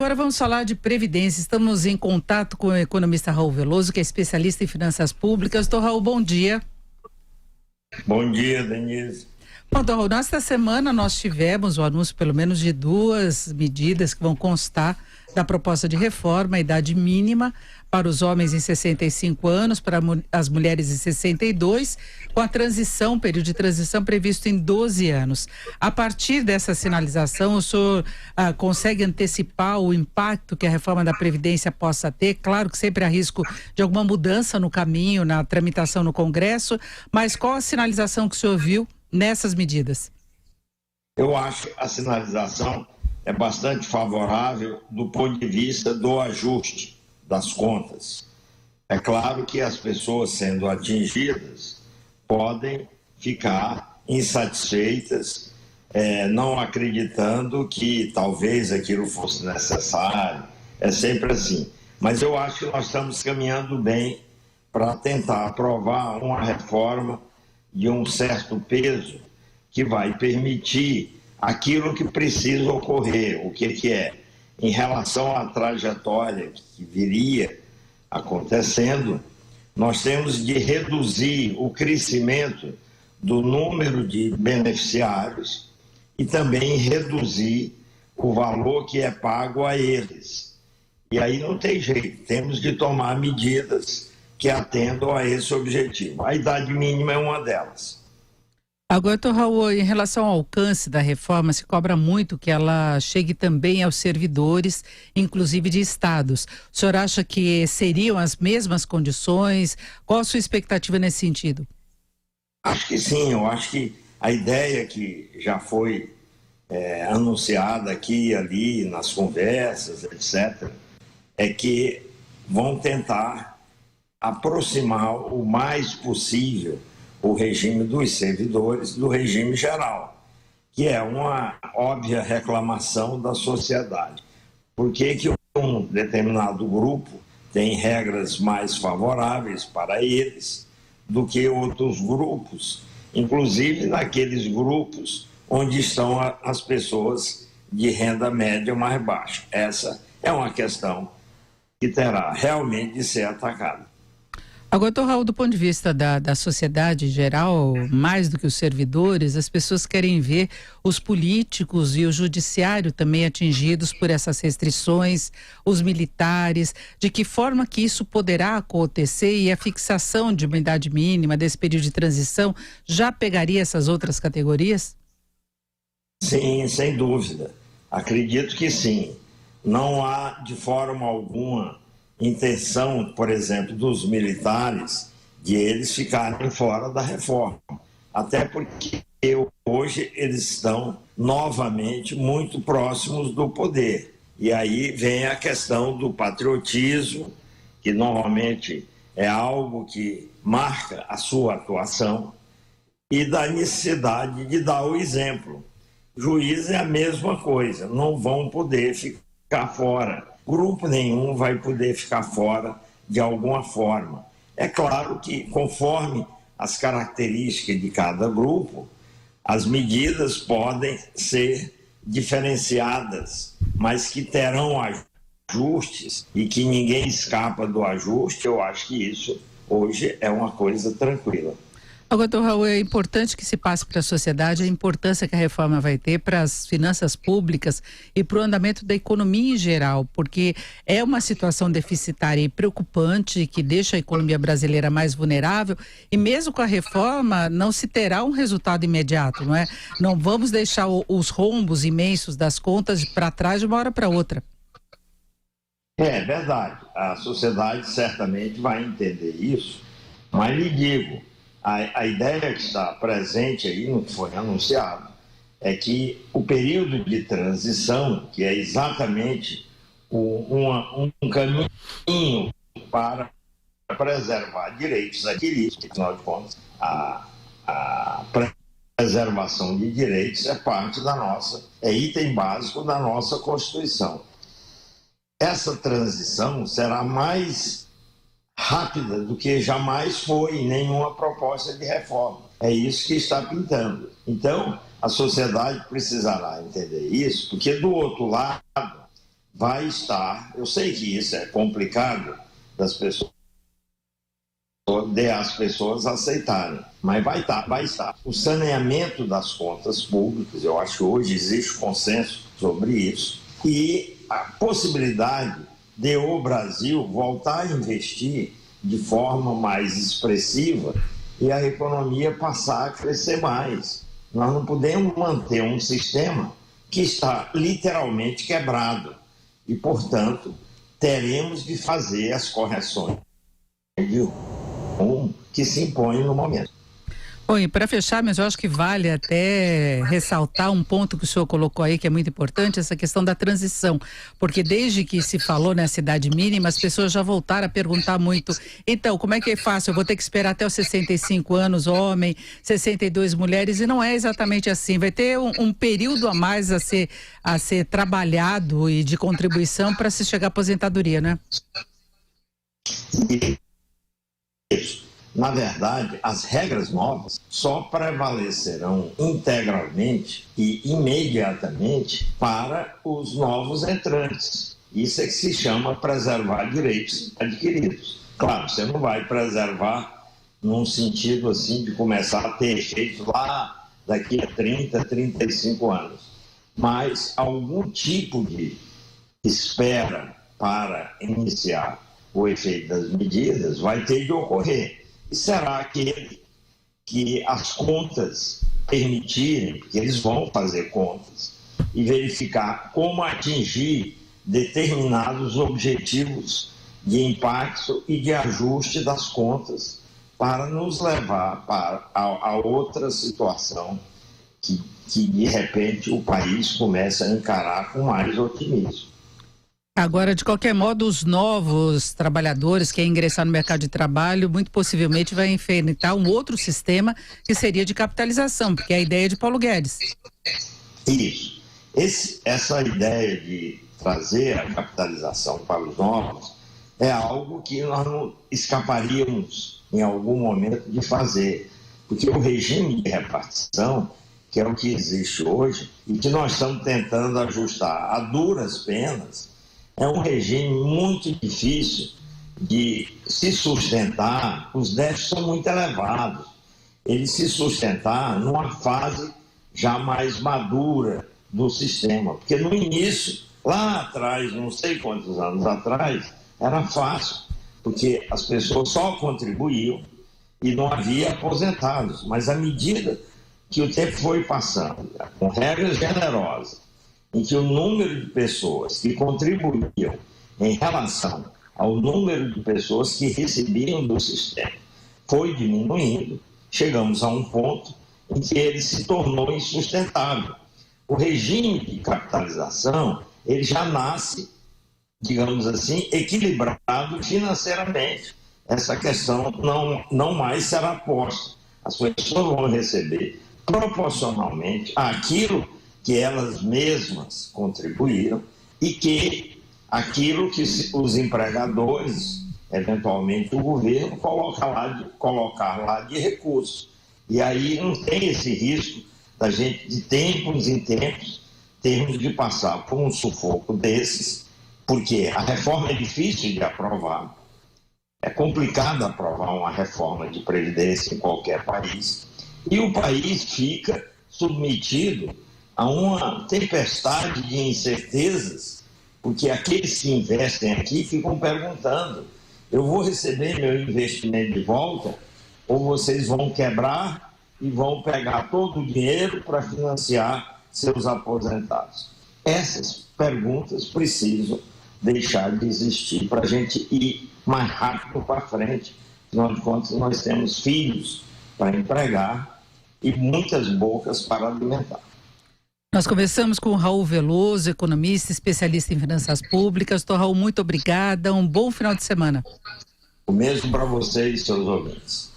Agora vamos falar de previdência. Estamos em contato com o economista Raul Veloso, que é especialista em finanças públicas. Doutor Raul, bom dia. Bom dia, Denise. Bom, doutor Raul, nesta semana nós tivemos o anúncio pelo menos de duas medidas que vão constar da proposta de reforma, a idade mínima para os homens em 65 anos, para as mulheres em 62, com a transição, período de transição previsto em 12 anos. A partir dessa sinalização, o senhor consegue antecipar o impacto que a reforma da Previdência possa ter? Claro que sempre há risco de alguma mudança no caminho, na tramitação no Congresso, mas qual a sinalização que o senhor viu nessas medidas? Eu acho a sinalização é bastante favorável do ponto de vista do ajuste das contas. É claro que as pessoas sendo atingidas podem ficar insatisfeitas, não acreditando que talvez aquilo fosse necessário. É sempre assim. Mas eu acho que nós estamos caminhando bem para tentar aprovar uma reforma de um certo peso que vai permitir aquilo que precisa ocorrer. O que é? Em relação à trajetória que viria acontecendo, nós temos de reduzir o crescimento do número de beneficiários e também reduzir o valor que é pago a eles. E aí não tem jeito, temos de tomar medidas que atendam a esse objetivo. A idade mínima é uma delas. Agora, doutor Raul, em relação ao alcance da reforma, se cobra muito que ela chegue também aos servidores, inclusive de estados. O senhor acha que seriam as mesmas condições? Qual a sua expectativa nesse sentido? Acho que sim, eu acho que a ideia que já foi anunciada aqui e ali nas conversas, etc., é que vão tentar aproximar o mais possível o regime dos servidores do regime geral, que é uma óbvia reclamação da sociedade. Por que um determinado grupo tem regras mais favoráveis para eles do que outros grupos, inclusive naqueles grupos onde estão as pessoas de renda média mais baixa? Essa é uma questão que terá realmente de ser atacada. Agora, doutor Raul, do ponto de vista da sociedade em geral, mais do que os servidores, as pessoas querem ver os políticos e o judiciário também atingidos por essas restrições, os militares, de que forma que isso poderá acontecer e a fixação de uma idade mínima desse período de transição já pegaria essas outras categorias? Sim, sem dúvida. Acredito que sim. Não há de forma alguma intenção, por exemplo, dos militares de eles ficarem fora da reforma. Até porque hoje eles estão novamente muito próximos do poder. E aí vem a questão do patriotismo, que normalmente é algo que marca a sua atuação, e da necessidade de dar o exemplo. Juiz é a mesma coisa, não vão poder ficar fora. Grupo nenhum vai poder ficar fora de alguma forma. É claro que, conforme as características de cada grupo, as medidas podem ser diferenciadas, mas que terão ajustes e que ninguém escapa do ajuste. Eu acho que isso hoje é uma coisa tranquila. Agora, doutor Raul, é importante que se passe para a sociedade a importância que a reforma vai ter para as finanças públicas e para o andamento da economia em geral, porque é uma situação deficitária e preocupante que deixa a economia brasileira mais vulnerável e mesmo com a reforma não se terá um resultado imediato, não é? Não vamos deixar os rombos imensos das contas para trás de uma hora para outra. É verdade, a sociedade certamente vai entender isso, mas lhe digo, a ideia que está presente aí, no que foi anunciado, é que o período de transição, que é exatamente um caminho para preservar direitos adquiridos, afinal de contas, a preservação de direitos é parte da nossa, é item básico da nossa Constituição. Essa transição será mais rápida do que jamais foi em nenhuma proposta de reforma. É isso que está pintando. Então, a sociedade precisará entender isso, porque do outro lado vai estar, eu sei que isso é complicado das pessoas, as pessoas aceitarem, mas vai estar. O saneamento das contas públicas, eu acho que hoje existe consenso sobre isso, e a possibilidade de o Brasil voltar a investir de forma mais expressiva e a economia passar a crescer mais. Nós não podemos manter um sistema que está literalmente quebrado e, portanto, teremos de fazer as correções de rumo que se impõem no momento. Bom, e para fechar, mas eu acho que vale até ressaltar um ponto que o senhor colocou aí, que é muito importante, essa questão da transição, porque desde que se falou nessa idade mínima, as pessoas já voltaram a perguntar muito, então, como é que é fácil? Eu vou ter que esperar até os 65 anos, homem, 62 mulheres, e não é exatamente assim, vai ter um período a mais a ser trabalhado e de contribuição para se chegar à aposentadoria, né? Isso. Na verdade, as regras novas só prevalecerão integralmente e imediatamente para os novos entrantes. Isso é que se chama preservar direitos adquiridos. Claro, você não vai preservar num sentido assim de começar a ter efeitos lá daqui a 30, 35 anos. Mas algum tipo de espera para iniciar o efeito das medidas vai ter de ocorrer. E será aquele que as contas permitirem, que eles vão fazer contas e verificar como atingir determinados objetivos de impacto e de ajuste das contas para nos levar a outra situação que de repente o país começa a encarar com mais otimismo. Agora, de qualquer modo, os novos trabalhadores que ingressar no mercado de trabalho, muito possivelmente vai enfrentar um outro sistema que seria de capitalização, porque é a ideia de Paulo Guedes. Isso. Essa ideia de trazer a capitalização para os novos é algo que nós não escaparíamos em algum momento de fazer, porque o regime de repartição, que é o que existe hoje e que nós estamos tentando ajustar a duras penas, é um regime muito difícil de se sustentar, os déficits são muito elevados. Ele se sustentar numa fase já mais madura do sistema, porque no início, lá atrás, não sei quantos anos atrás, era fácil, porque as pessoas só contribuíam e não havia aposentados, mas à medida que o tempo foi passando, com regras generosas, em que o número de pessoas que contribuíam em relação ao número de pessoas que recebiam do sistema foi diminuindo, chegamos a um ponto em que ele se tornou insustentável. O regime de capitalização, ele já nasce, digamos assim, equilibrado financeiramente. Essa questão não mais será posta. As pessoas vão receber proporcionalmente àquilo que elas mesmas contribuíram e que aquilo que os empregadores, eventualmente o governo, colocar lá de recursos. E aí não tem esse risco da gente, de tempos em tempos, termos de passar por um sufoco desses, porque a reforma é difícil de aprovar, é complicado aprovar uma reforma de previdência em qualquer país, e o país fica submetido a uma tempestade de incertezas, porque aqueles que investem aqui ficam perguntando: eu vou receber meu investimento de volta ou vocês vão quebrar e vão pegar todo o dinheiro para financiar seus aposentados? Essas perguntas precisam deixar de existir para a gente ir mais rápido para frente. Afinal de contas, nós temos filhos para empregar e muitas bocas para alimentar. Nós conversamos com o Raul Veloso, economista, especialista em finanças públicas. Doutor Raul, muito obrigada. Um bom final de semana. O mesmo para vocês e seus ouvintes.